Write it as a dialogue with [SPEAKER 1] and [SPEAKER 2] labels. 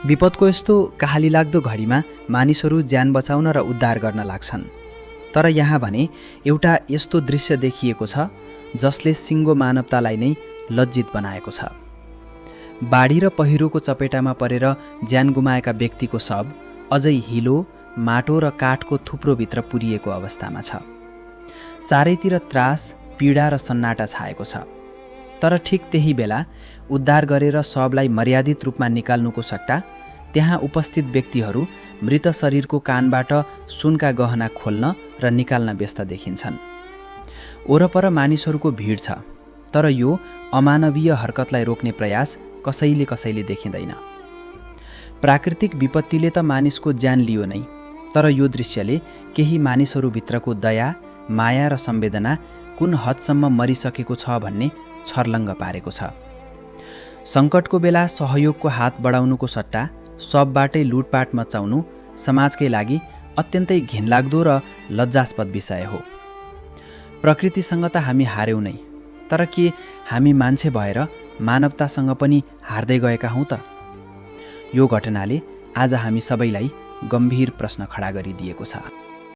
[SPEAKER 1] विपदको यस्तो कहाली लाग्दो घडीमा मानिसहरू ज्यान बचाउन र उद्धार गर्न लाग्छन्। तर यहाँ भने एउटा यस्तो दृश्य देखिएको छ जसले सिङ्गो मानवतालाई नै लज्जित बनाएको छ। बाढी र पहिरोको चपेटामा परेर ज्यान गुमाएका व्यक्तिको शव अझै हिलो, माटो र काठको थुप्रोभित्र पुरिएको अवस्थामा छ। चारैतिर त्रास, पीडा र सन्नाटा छाएको छ। तर ठिक त्यही बेला उद्धार गरेर शवलाई मर्यादित रूपमा निकाल्नुको सट्टा त्यहाँ उपस्थित व्यक्तिहरू मृत शरीरको कानबाट सुनका गहना खोल्न र निकाल्न व्यस्त देखिन्छन्। वरपर मानिसहरूको भिड छ, तर यो अमानवीय हरकतलाई रोक्ने प्रयास कसैले देखिँदैन। प्राकृतिक विपत्तिले त मानिसको ज्यान लियो नै, तर यो दृश्यले केही मानिसहरूभित्रको दया, माया र संवेदना कुन हदसम्म मरिसकेको छ भन्ने छर्लङ्ग पारेको छ। सङ्कटको बेला सहयोगको हात बढाउनुको सट्टा सबबाटै लुटपाट मचाउनु समाजकै लागि अत्यन्तै घिनलाग्दो र लज्जास्पद विषय हो। प्रकृतिसँग त हामी हार्यौँ नै, तर के हामी मान्छे भएर मानवतासँग पनि हार्दै गएका हौँ त? यो घटनाले आज हामी सबैलाई गम्भीर प्रश्न खडा गरिदिएको छ।